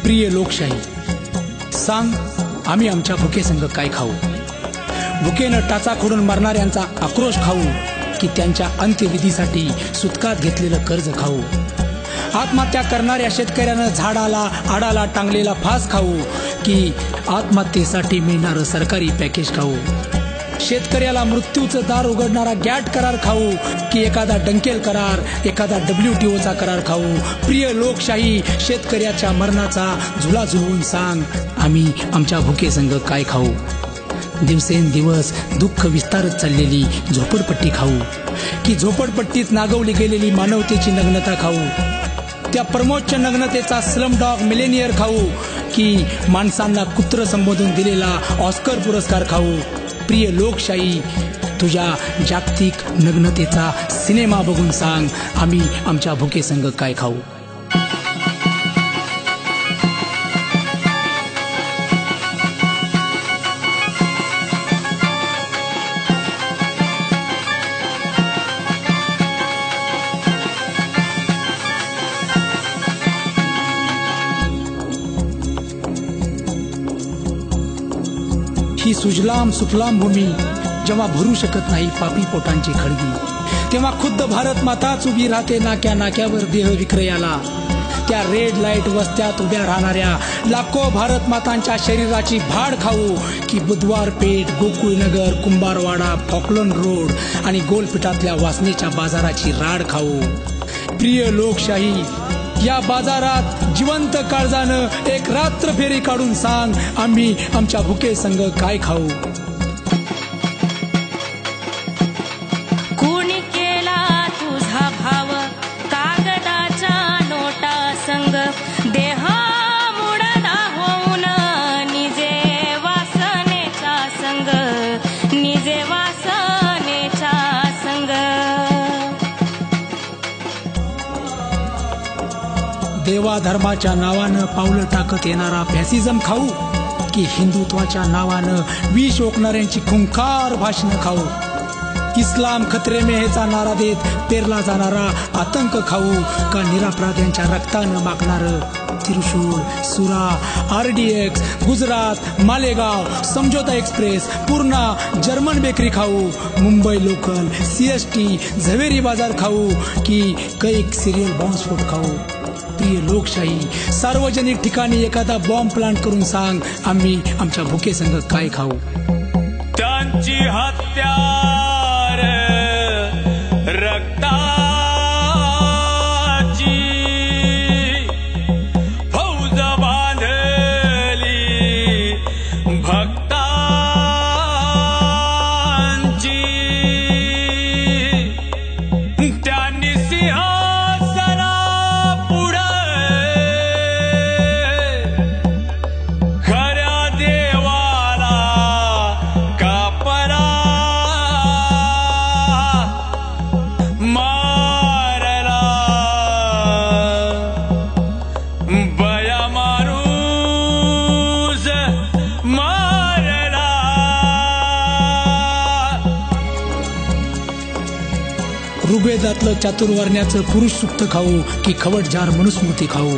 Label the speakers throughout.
Speaker 1: प्रिय लोकशाही, सांग आम्ही आमच्या भुकेसंग काय खाऊ? भुकेनं टाचा खोडून मरणाऱ्यांचा आक्रोश खाऊ की त्यांच्या अंत्यविधीसाठी सुतकात घेतलेलं कर्ज खाऊ? आत्महत्या करणाऱ्या शेतकऱ्यानं झाडाला आडाला टांगलेला फास खाऊ की आत्महत्येसाठी मिळणारं सरकारी पॅकेज खाऊ? शेतकऱ्याला मृत्यूचं दार उघडणारा गॅट करार खाऊ की एखादा डंकेल करार, एखादा WTOचा करार खाऊ? प्रिय लोकशाही, शेतकऱ्याच्या मरणाचा झुला झुलवून सांग आम्ही आमच्या भुकेसंग काय खाऊ? दिवसेंदिवस दुःख विस्तारत चाललेली झोपडपट्टी खाऊ की झोपडपट्टीत नागवली गेलेली मानवतेची नग्नता खाऊ? त्या परमोच्च नग्नतेचा स्लम डॉग मिलेनियर खाऊ की माणसांना कुत्र संबोधून दिलेला ऑस्कर पुरस्कार खाऊ? प्रिय लोकशाही, तुझ्या जागतिक नग्नतेचा सिनेमा बघून सांग आम्ही आमच्या भुकेसंग काय खाऊ? ही सुजलाम सुफलाम भूमी जेव्हा भरू शकत नाही पापी पोटांची खळगी, तेव्हा खुद्द भारत माताच उभी राहते नाक्या नाक्यावर देह विक्रयाला. त्या रेड लाईट वस्त्यात उभ्या राहणाऱ्या लाखो भारत मातांच्या शरीराची भाड खाऊ की बुधवार पेठ, गोकुळनगर, कुंभारवाडा, फॉकलंड रोड आणि गोलपीठातल्या वासनेच्या बाजाराची राड खाऊ? प्रिय लोकशाही, या बाजारात जिवंत काळजानं एक रात्र फेरी काढून सांग आम्ही आमच्या भुकेसंग काय खाऊ?
Speaker 2: कोणी केला तुझा भाव कागदाच्या नोटा संग, देह मुडना होऊन निजे वासनेचा संग, निजे वासनेचा संग.
Speaker 1: देवा धर्माच्या नावानं पावलं टाकत येणारा फॅसिझम खाऊ की हिंदुत्वाच्या नावानं विष ओकणाऱ्यांची खुंखार भाषणं खाऊ? इस्लाम खतरे में हेचा नारा देत पेरला जाणारा आतंक खाऊ का निरापराध्यांच्या रक्तानं मागणारं त्रिशूल, सुरा, RDX, गुजरात, मालेगाव, समझोता एक्सप्रेस, पूर्णा, जर्मन बेकरी खाऊ? मुंबई लोकल, CST, झवेरी बाजार खाऊ की कैक सिरियल बॉम्बस्फोट खाऊ? प्रिय लोकशाही, सार्वजनिक ठिकाणी एखादा बॉम्ब प्लांट करून सांग आम्ही आमच्या भुकेसंग काय खाऊ?
Speaker 3: त्यांची हत्यार रक्ताची, फौज बांधली भक्तांची, त्यांनी सिंहासना खऱ्या देवाला कापला मारला, बया माणूस मारला.
Speaker 1: ऋग्वेदातलं चातुर्वर्ण्याचं पुरुष सुक्त खाऊ की खवटजार मनुस्मृती खाऊ?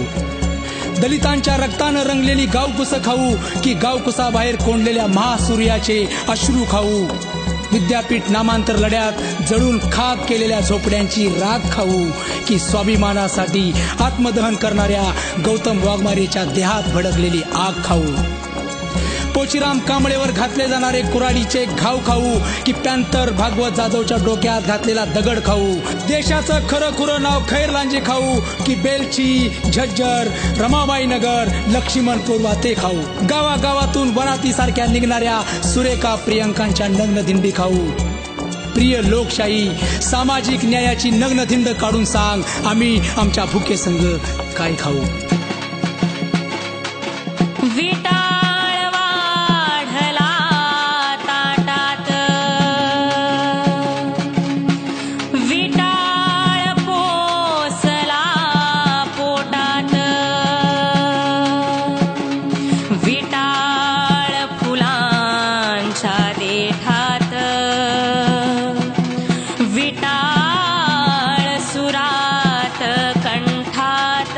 Speaker 1: दलितांच्या रक्तानं रंगलेली गावकुसं खाऊ की गावकुसाबाहेर कोंडलेल्या महासूर्याचे अश्रू खाऊ? विद्यापीठ नामांतर लढ्यात जळून खाक केलेल्या झोपड्यांची राख खाऊ की स्वाभिमानासाठी आत्मदहन करणाऱ्या गौतम वाघमारेच्या देहात भडकलेली आग खाऊ? पोचीराम कांबळेवर घातले जाणारे कुऱ्हाडीचे घाव खाऊ की पॅन्थर भागवत जाधवच्या डोक्यात घातलेला दगड खाऊ? देशाचं खरं खुरं नाव खैरलांजी खाऊ की बेलची, झज्जर, रमाबाई नगर, लक्ष्मणपूर वाते खाऊ? गावागावातून वरातीसारख्या निघणाऱ्या सुरेखा प्रियंकांच्या नग्न दिंडी खाऊ? प्रिय लोकशाही, सामाजिक न्यायाची नग्न धिंड काढून सांग आम्ही आमच्या भुकेसंग काय खाऊ?
Speaker 2: विटाळ सुरात कंठात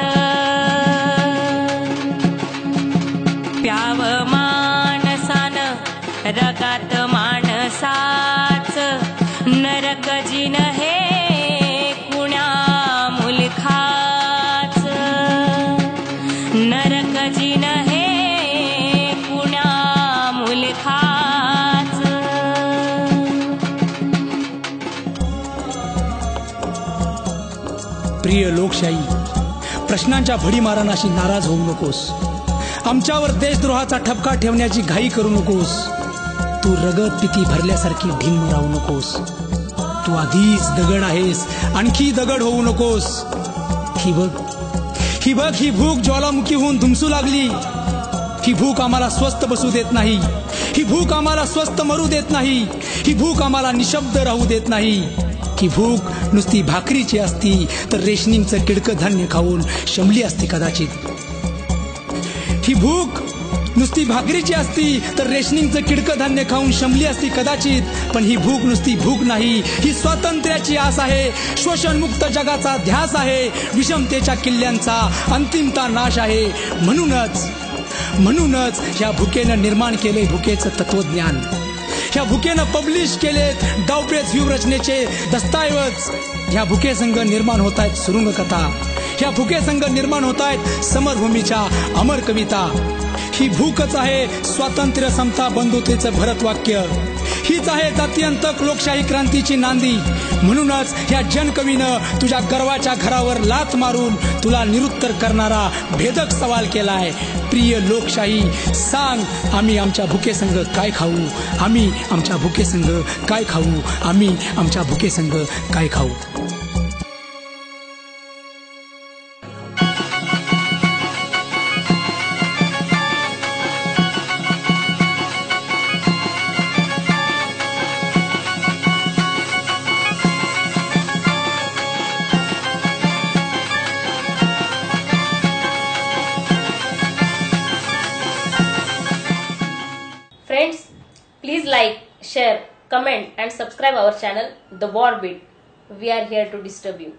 Speaker 1: प्रिय लोकशाही, प्रश्नांच्या भडीमारांशी नाराज होऊ नकोस. आमच्यावर देशद्रोहाचा ठपका ठेवण्याची घाई करू नकोस. तू रगत पिती भरल्यासारखी ढिम्म राहू नकोस. तू आधीच दगड आहेस, आणखी दगड होऊ नकोस. ही बघ ही भूक ज्वालामुखी होऊन धुमसू लागली. ही भूक आम्हाला स्वस्थ बसू देत नाही. ही भूक आम्हाला स्वस्थ मरू देत नाही. ही भूक आम्हाला निशब्द राहू देत नाही. ही भूक नुसती भाकरीची असती तर रेशनिंगचं किडकं धान्य खाऊन शमली असती कदाचित. ही भूक नुसती भाकरीची असती तर रेशनिंगचं किडकं धान्य खाऊन शमली असती कदाचित. पण ही भूक नुसती भूक नाही, ही स्वातंत्र्याची आस आहे, शोषणमुक्त जगाचा ध्यास आहे, विषमतेच्या किल्ल्यांचा अंतिमता नाश आहे. म्हणूनच ह्या भुकेनं निर्माण केले भुकेचं तत्वज्ञान. ह्या भुकेनं पब्लिश केलेत डावपेच व्यूहरचनेचे दस्तऐवज. ह्या भुकेसंग निर्माण होत आहेत सुरुंग कथा. ह्या भुकेसंग निर्माण होत आहेत समरभूमीच्या अमर कविता. ही भूकच आहे स्वातंत्र्य, समता, बंधुतेचं भरतवाक्य. हीच आहे जात्यंतक लोकशाही क्रांतीची नांदी. म्हणूनच ह्या जनकवीनं तुझ्या गर्वाच्या घरावर लाथ मारून तुला निरुत्तर करणारा भेदक सवाल केलाय. प्रिय लोकशाही, सांग, आम्ही आमच्या भुकेसंग काय खाऊ? आम्ही आमच्या भुकेसंग काय खाऊ? आम्ही आमच्या भुकेसंग काय खाऊ?
Speaker 2: Friends, please like, share, comment and subscribe our channel The War Beat. We are here to disturb you.